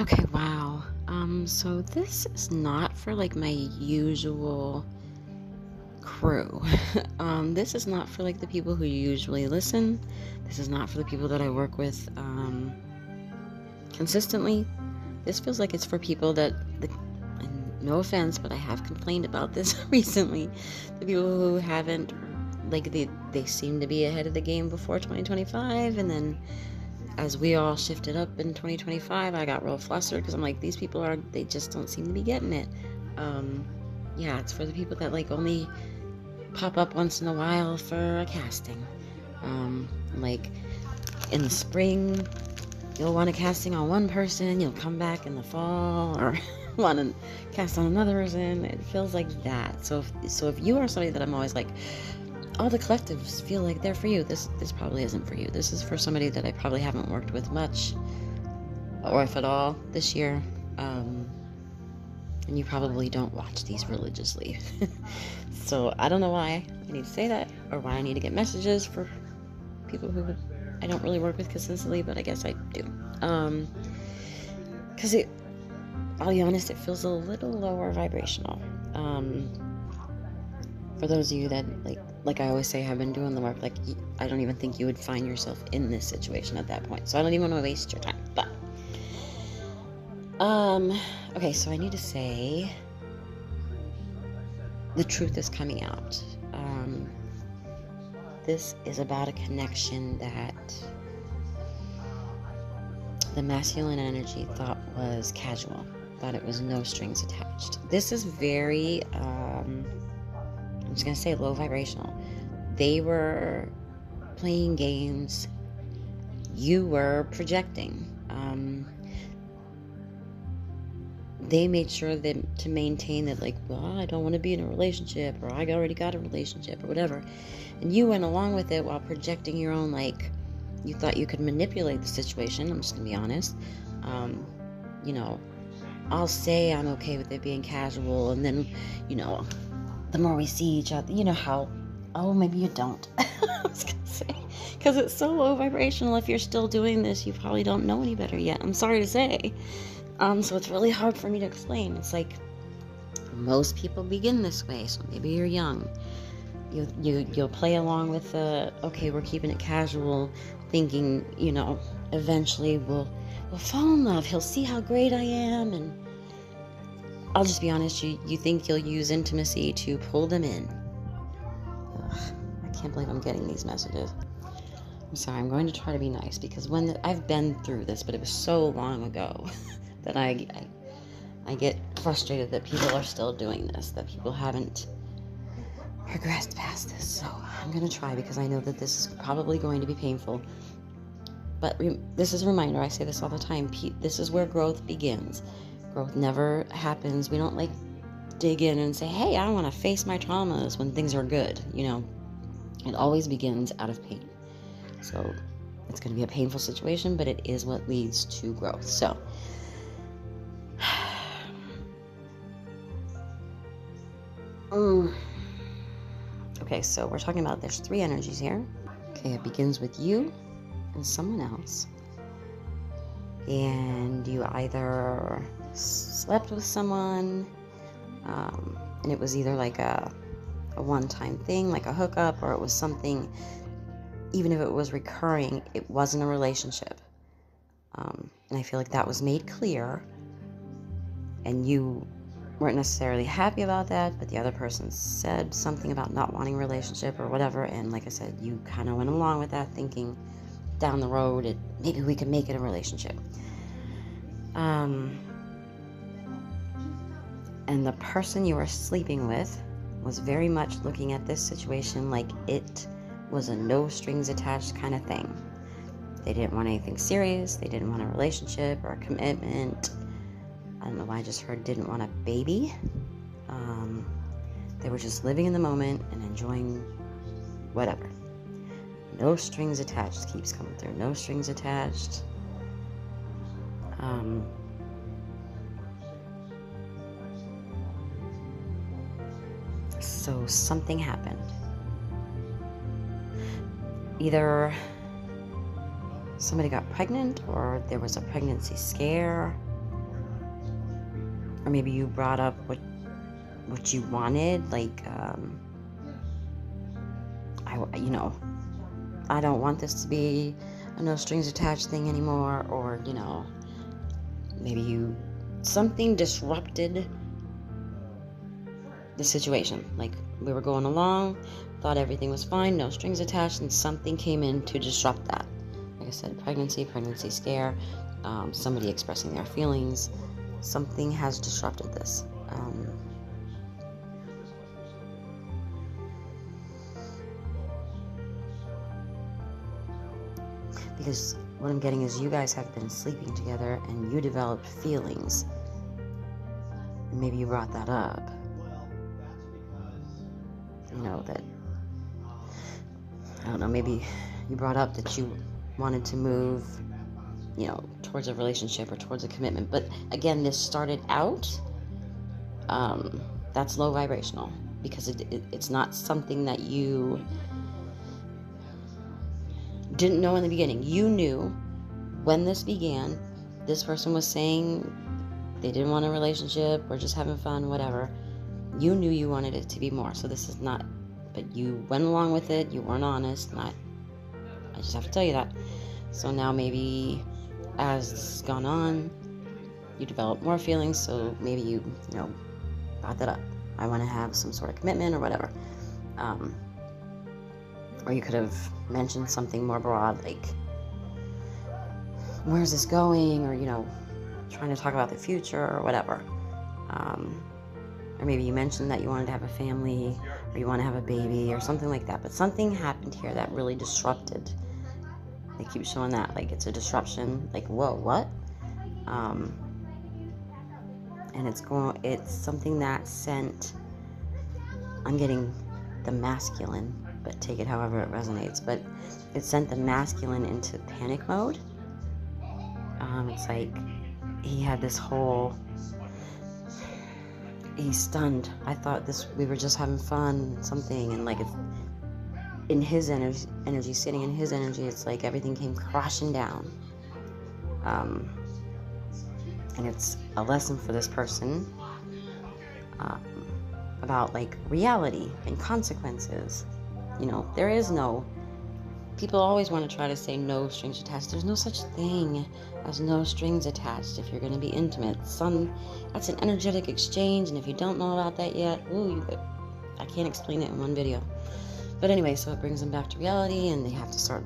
Okay, wow. So this is not for like my usual crew. This is not for like the people who usually listen. This is not for the people that I work with consistently. This feels like it's for people and no offense, but I have complained about this recently. The people who haven't, like, they seem to be ahead of the game before 2025, and then as we all shifted up in 2025, I got real flustered because I'm like, these people they just don't seem to be getting it. Yeah, it's for the people that like only pop up once in a while for a casting. Like in the spring, you'll want a casting on one person, you'll come back in the fall or want to cast on another person. It feels like that. So if you are somebody that I'm always like, all the collectives feel like they're for you, this probably isn't for you. This is for somebody that I probably haven't worked with much, or if at all, this year. And you probably don't watch these religiously. So I don't know why I need to say that, or why I need to get messages for people who I don't really work with consistently, but I guess I do. Because I'll be honest, it feels a little lower vibrational. For those of you that, like I always say, have been doing the work, like, I don't even think you would find yourself in this situation at that point. So I don't even want to waste your time. But, okay, so I need to say the truth is coming out. This is about a connection that the masculine energy thought was casual, thought it was no strings attached. This is very, I'm just going to say low vibrational. They were playing games. You were projecting. They made sure that to maintain that, like, well, I don't want to be in a relationship, or I already got a relationship, or whatever. And you went along with it while projecting your own, like, you thought you could manipulate the situation. I'm just going to be honest. I'll say I'm okay with it being casual, and then, the more we see each other, how, oh, maybe you don't. I was going to say, because it's so low vibrational. If you're still doing this, you probably don't know any better yet. I'm sorry to say. So it's really hard for me to explain. It's like most people begin this way, so maybe you're young. You'll play along with okay, we're keeping it casual, thinking, eventually we'll fall in love. He'll see how great I am, and I'll just be honest, you think you'll use intimacy to pull them in. Ugh, I can't believe I'm getting these messages. I'm sorry, I'm going to try to be nice, because I've been through this, but it was so long ago that I get frustrated that people are still doing this, that people haven't progressed past this. So I'm going to try, because I know that this is probably going to be painful. But this is a reminder, I say this all the time, this is where growth begins. Growth never happens. We don't dig in and say, hey, I want to face my traumas when things are good. It always begins out of pain. So it's going to be a painful situation, but it is what leads to growth. So okay, so we're talking about there's 3 energies here. Okay, it begins with you and someone else. And you either slept with someone, and it was either like a one-time thing, like a hookup, or it was something, even if it was recurring, it wasn't a relationship. And I feel like that was made clear, and you weren't necessarily happy about that, but the other person said something about not wanting a relationship or whatever, and like I said, you kind of went along with that, thinking down the road maybe we could make it a relationship. And the person you were sleeping with was very much looking at this situation like it was a no strings attached kind of thing. They didn't want anything serious. They didn't want a relationship or a commitment. I don't know why I just heard didn't want a baby. They were just living in the moment and enjoying whatever. No strings attached keeps coming through. No strings attached. So something happened. Either somebody got pregnant, or there was a pregnancy scare. or maybe you brought up what you wanted, like, I don't want this to be a no strings attached thing anymore, or, maybe something disrupted the situation. Like, we were going along, thought everything was fine, no strings attached, and something came in to disrupt that. Like I said, pregnancy scare, somebody expressing their feelings. Something has disrupted this. Because what I'm getting is you guys have been sleeping together and you developed feelings. And maybe you brought that up. That, I don't know, maybe you brought up that you wanted to move, towards a relationship or towards a commitment. But again, this started out, that's low vibrational, because it's not something that you didn't know in the beginning. You knew when this began, this person was saying they didn't want a relationship or just having fun, whatever. You knew you wanted it to be more. So this is not, but you went along with it. You weren't honest. I just have to tell you that. So now maybe as this has gone on, you develop more feelings. So maybe you brought that up. I want to have some sort of commitment or whatever. Or you could have mentioned something more broad, like, where's this going? Or, trying to talk about the future or whatever. Or maybe you mentioned that you wanted to have a family, or you want to have a baby or something like that. But something happened here that really disrupted. They keep showing that, like, it's a disruption. Like, whoa, what? And it's something that sent, I'm getting the masculine, but take it however it resonates. But it sent the masculine into panic mode. It's like he had this whole, he's stunned. I thought we were just having fun, something, and like it's in his energy, sitting in his energy, it's like everything came crashing down. And it's a lesson for this person about like reality and consequences. There is no, people always want to try to say no strings attached. There's no such thing as no strings attached if you're going to be intimate. That's an energetic exchange, and if you don't know about that yet, I can't explain it in one video. But anyway, so it brings them back to reality, and they have to start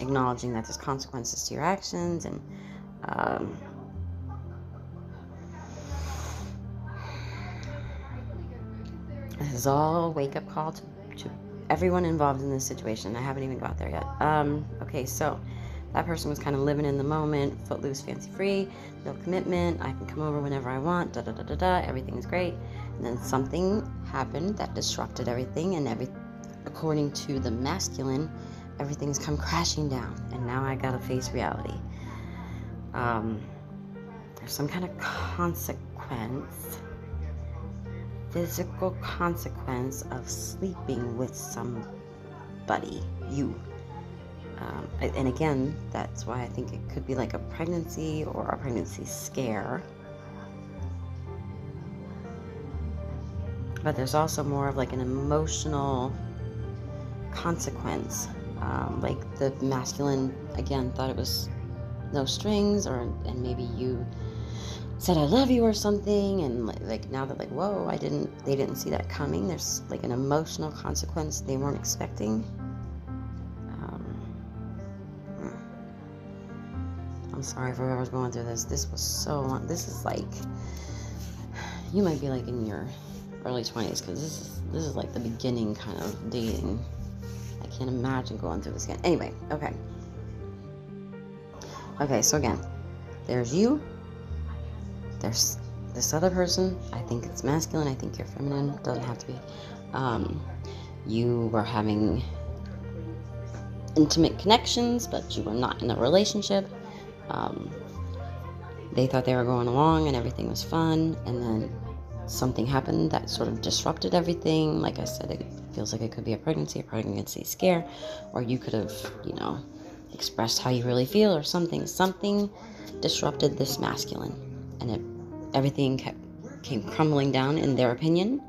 acknowledging that there's consequences to your actions, and this is all a wake-up call to everyone involved in this situation. I haven't even got there yet. Okay, so that person was kind of living in the moment, footloose, fancy-free, no commitment. I can come over whenever I want, da-da-da-da-da, everything's great. And then something happened that disrupted everything, and according to the masculine, everything's come crashing down, and now I gotta face reality. There's some kind of consequence, physical consequence of sleeping with somebody, you. And again, that's why I think it could be like a pregnancy or a pregnancy scare. But there's also more of like an emotional consequence. Like the masculine, again, thought it was no strings, and maybe you said I love you or something, and like now that, like, whoa, they didn't see that coming. There's like an emotional consequence they weren't expecting. I'm sorry for whoever's going through this. This was so long. This is like, you might be like in your early 20s, because this is like the beginning kind of dating. I can't imagine going through this again. Anyway, okay, so again, there's you, there's this other person. I think it's masculine, I think you're feminine, doesn't have to be. You were having intimate connections, but you were not in a relationship. They thought they were going along and everything was fun, and then something happened that sort of disrupted everything. Like I said, it feels like it could be a pregnancy scare, or you could have, expressed how you really feel or something. Something disrupted this masculine, and everything came crumbling down in their opinion,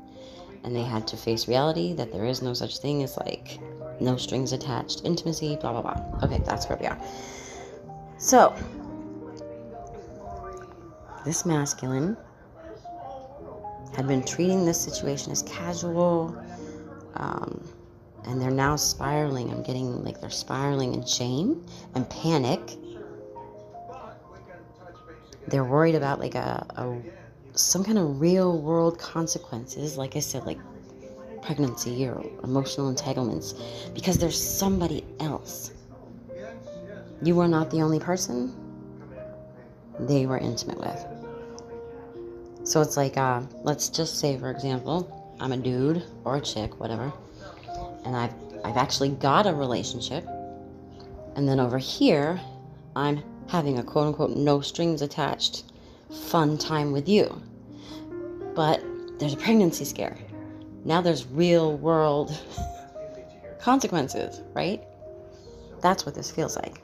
and they had to face reality that there is no such thing as like no strings attached intimacy, blah blah blah. Okay, that's where we are. So this masculine had been treating this situation as casual, and they're now spiraling. I'm getting like they're spiraling in shame and panic. They're worried about like some kind of real world consequences, like I said, like pregnancy or emotional entanglements, because there's somebody else. You are not the only person they were intimate with. So it's like, let's just say, for example, I'm a dude or a chick, whatever, and I've actually got a relationship, and then over here, I'm having a quote-unquote no strings attached fun time with you. But there's a pregnancy scare. Now there's real world consequences, right? That's what this feels like.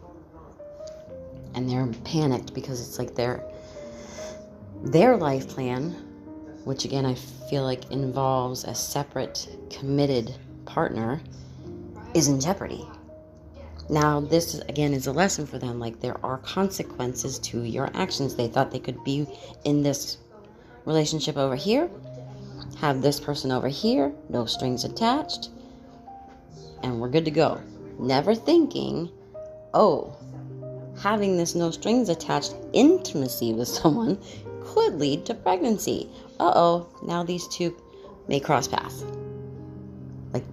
And they're panicked because it's like their life plan, which again I feel like involves a separate, committed partner, is in jeopardy. Now this again is a lesson for them. Like there are consequences to your actions. They thought they could be in this relationship over here, have this person over here, no strings attached, and we're good to go. Never thinking, oh, having this no strings attached intimacy with someone could lead to pregnancy. Uh-oh, now these two may cross paths. Like,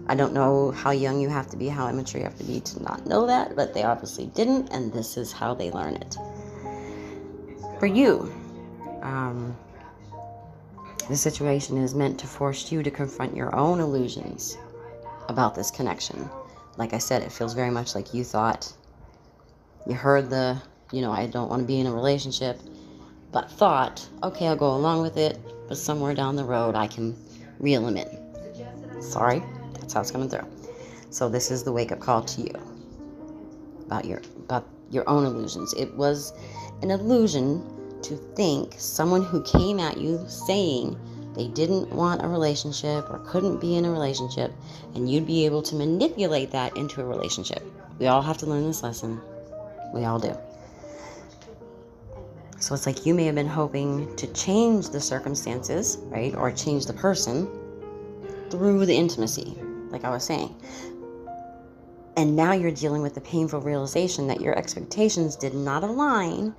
I don't know how young you have to be, how immature you have to be to not know that, but they obviously didn't, and this is how they learn it. For you, this situation is meant to force you to confront your own illusions about this connection. Like I said, it feels very much like you thought, you heard the, I don't want to be in a relationship, but thought, okay, I'll go along with it, but somewhere down the road I can reel them in. Sorry, that's how it's coming through. So this is the wake-up call to you about your own illusions. It was an illusion to think someone who came at you saying they didn't want a relationship or couldn't be in a relationship, and you'd be able to manipulate that into a relationship. We all have to learn this lesson. We all do. So it's like you may have been hoping to change the circumstances, right? Or change the person through the intimacy, like I was saying. And now you're dealing with the painful realization that your expectations did not align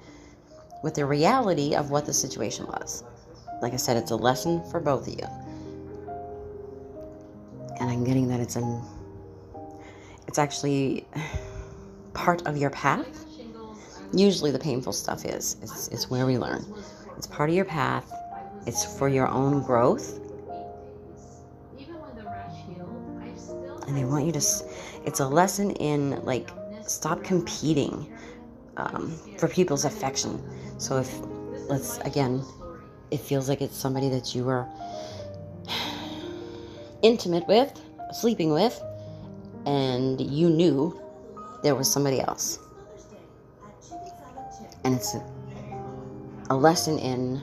with the reality of what the situation was. Like I said, it's a lesson for both of you. And I'm getting that it's actually part of your path. Usually the painful stuff is. It's where we learn. It's part of your path. It's for your own growth. And they want you to, it's a lesson in, like, stop competing for people's affection. So it feels like it's somebody that you were intimate with, sleeping with, and you knew there was somebody else. And it's a lesson in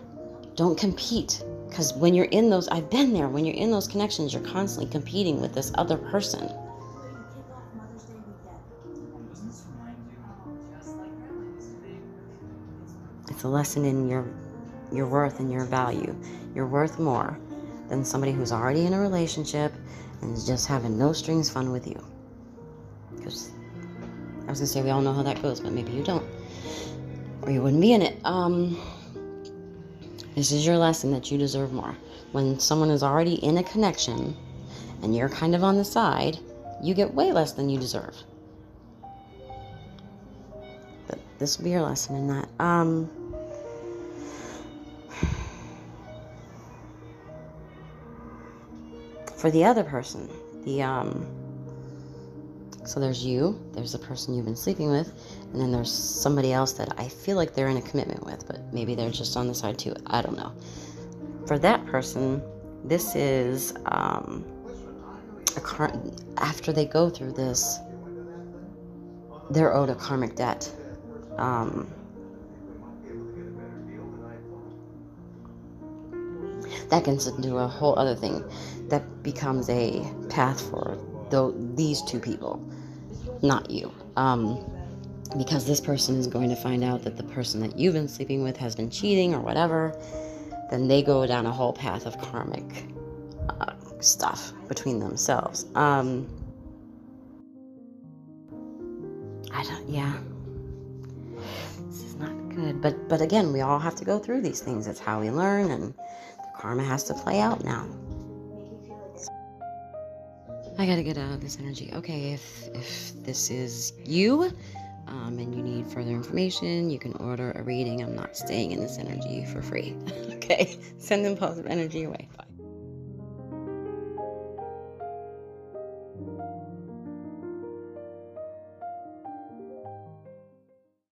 don't compete. Because when you're in those, I've been there, when you're in those connections, you're constantly competing with this other person. It's a lesson in your worth and your value. You're worth more than somebody who's already in a relationship and is just having no strings fun with you. Because I was going to say we all know how that goes, but maybe you don't. Or you wouldn't be in it. This is your lesson that you deserve more. When someone is already in a connection and you're kind of on the side, you get way less than you deserve. But this will be your lesson in that. For the other person, so there's you, there's the person you've been sleeping with, and then there's somebody else that I feel like they're in a commitment with, but maybe they're just on the side too. I don't know. For that person, this is after they go through this, they're owed a karmic debt. that gets into a whole other thing that becomes a path for these two people, not you. Because this person is going to find out that the person that you've been sleeping with has been cheating or whatever, then they go down a whole path of karmic stuff between themselves. Yeah. This is not good. But again, we all have to go through these things. It's how we learn, and the karma has to play out now. I gotta get out of this energy. Okay, if this is you, and you need further information, you can order a reading. I'm not staying in this energy for free. Okay, sending positive energy away. Bye.